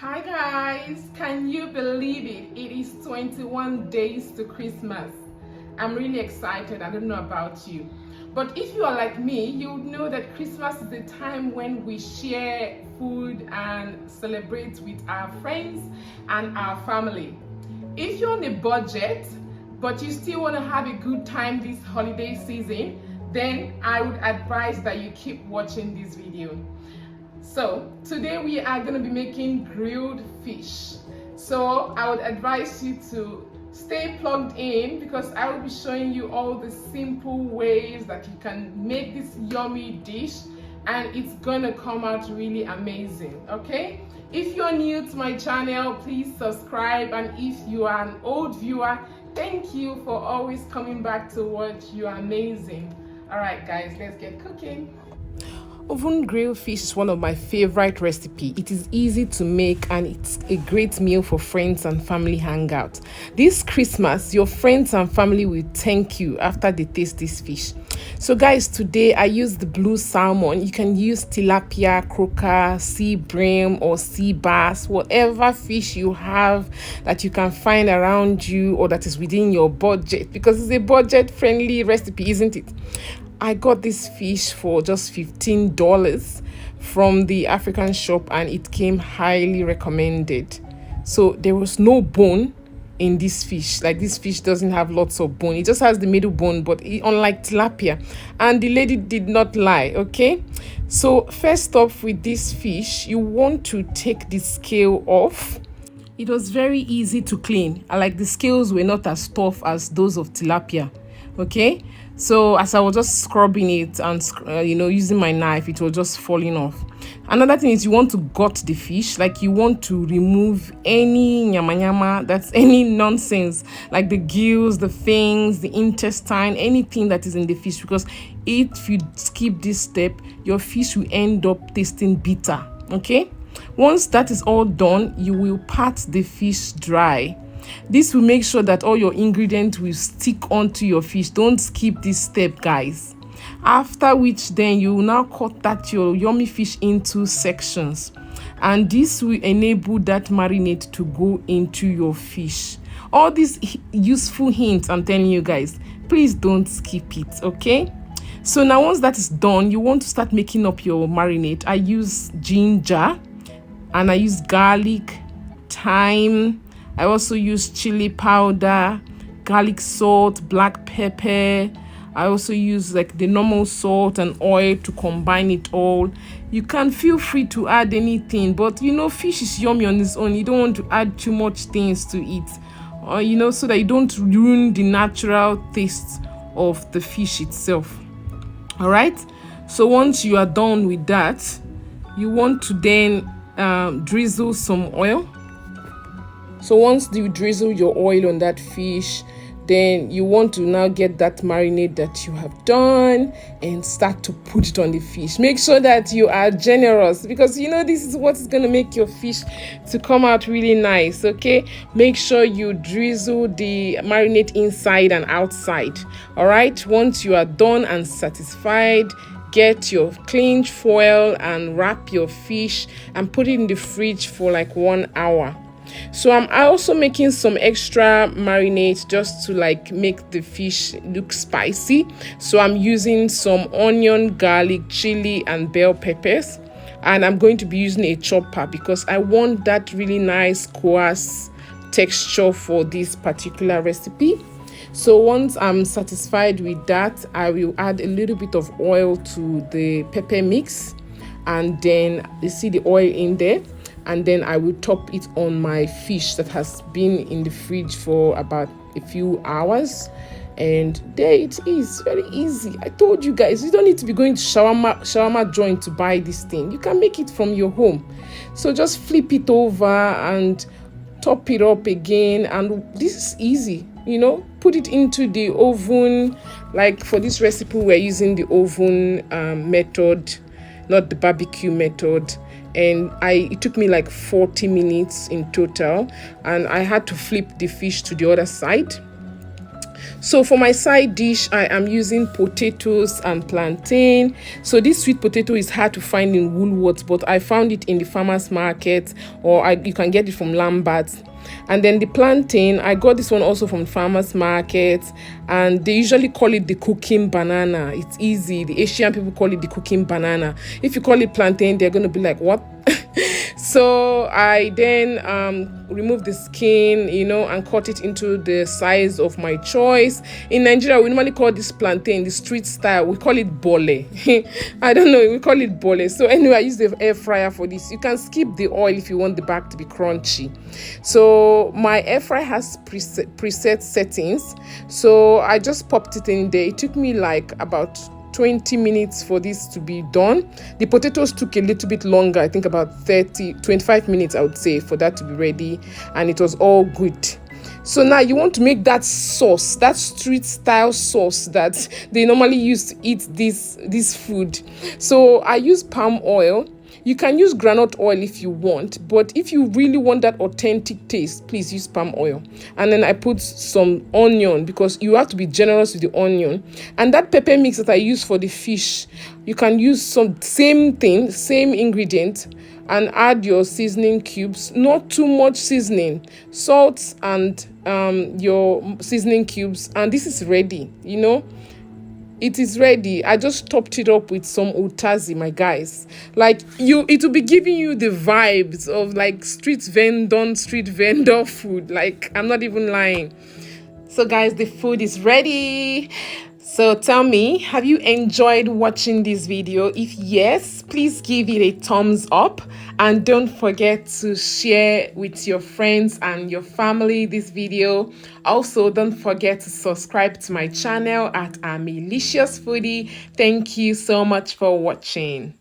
Hi guys, can you believe it? It is 21 days to Christmas. I'm really excited. I don't know about you. But if you are like me, you would know that Christmas is the time when we share food and celebrate with our friends and our family. If you're on a budget, but you still want to have a good time this holiday season, then I would advise that you keep watching this video. So today we are going to be making grilled fish. So I would advise you to stay plugged in because I will be showing you all the simple ways that you can make this yummy dish, and it's gonna come out really amazing. Okay, if you're new to my channel, please subscribe, and if you are an old viewer, thank you for always coming back to watch. You are amazing. All right guys, let's get cooking. Oven grilled fish is one of my favorite recipes. It is easy to make and it's a great meal for friends and family hangout. This Christmas, your friends and family will thank you after they taste this fish. So guys, today I use the blue salmon. You can use tilapia, croaker, sea bream or sea bass, whatever fish you have that you can find around you or that is within your budget, because it's a budget friendly recipe, isn't it? I got this fish for just $15 from the African shop and it came highly recommended. So there was no bone in this fish. Like, this fish doesn't have lots of bone. It just has the middle bone, but unlike tilapia. And the lady did not lie, okay? So first off, with this fish, you want to take the scale off. It was very easy to clean. Like, the scales were not as tough as those of tilapia. Okay, so as I was just scrubbing it and using my knife, it was just falling off. Another thing is you want to gut the fish. Like, you want to remove any nyama, that's any nonsense, like the gills, the fangs, the intestine, anything that is in the fish, because if you skip this step, your fish will end up tasting bitter. Okay, once that is all done, you will pat the fish dry. This will make sure that all your ingredients will stick onto your fish. Don't skip this step, guys. After which, then you will now cut that your yummy fish into sections, and this will enable that marinade to go into your fish. All these useful hints, I'm telling you guys, please don't skip it. Okay, so now once that is done, you want to start making up your marinade. I use ginger and I use garlic, thyme. I also use chili powder, garlic salt, black pepper. I also use like the normal salt and oil to combine it all. You can feel free to add anything, but fish is yummy on its own. You don't want to add too much things to it, or so that you don't ruin the natural taste of the fish itself. All right. So once you are done with that, you want to then drizzle some oil. So once you drizzle your oil on that fish, then you want to now get that marinade that you have done and start to put it on the fish. Make sure that you are generous, because this is what is going to make your fish to come out really nice. Okay, make sure you drizzle the marinade inside and outside. All right, once you are done and satisfied, get your cling foil and wrap your fish and put it in the fridge for like 1 hour. So I'm also making some extra marinade just to make the fish look spicy. So I'm using some onion, garlic, chili and bell peppers, and I'm going to be using a chopper because I want that really nice coarse texture for this particular recipe. So once I'm satisfied with that, I will add a little bit of oil to the pepper mix, and then you see the oil in there. And then I will top it on my fish that has been in the fridge for about a few hours. And there it is, very easy. I told you guys, you don't need to be going to shawarma joint to buy this thing. You can make it from your home. So just flip it over and top it up again. And this is easy, put it into the oven. Like for this recipe, we're using the oven method, not the barbecue method. And it took me like 40 minutes in total, and I had to flip the fish to the other side. So for my side dish, I am using potatoes and plantain. So this sweet potato is hard to find in Woolworths, but I found it in the farmers market, or you can get it from Lambert's. And then the plantain, I got this one also from farmers market, and they usually call it the cooking banana. It's easy. The Asian people call it the cooking banana. If you call it plantain, they're going to be like, what? So I then remove the skin, and cut it into the size of my choice. In Nigeria, we normally call this plantain, the street style. We call it bole. I don't know, we call it bole. So anyway, I use the air fryer for this. You can skip the oil if you want the back to be crunchy. So my air fryer has preset settings. So I just popped it in there. It took me like about 20 minutes for this to be done. The potatoes took a little bit longer, I think about 25 minutes, I would say, for that to be ready, and it was all good. So now you want to make that sauce, that street style sauce that they normally use to eat this food. So I use palm oil. You can use groundnut oil if you want, but if you really want that authentic taste, please use palm oil. And then I put some onion, because you have to be generous with the onion. And that pepper mix that I use for the fish, you can use some same thing, same ingredient, and add your seasoning cubes. Not too much seasoning, salt and your seasoning cubes, and this is ready. It is ready. I just topped it up with some utazi, my guys. Like, it will be giving you the vibes of like street vendor food. Like, I'm not even lying. So guys, the food is ready. So tell me, have you enjoyed watching this video? If yes, please give it a thumbs up, and don't forget to share with your friends and your family this video. Also, don't forget to subscribe to my channel at Amelicious Foodie. Thank you so much for watching.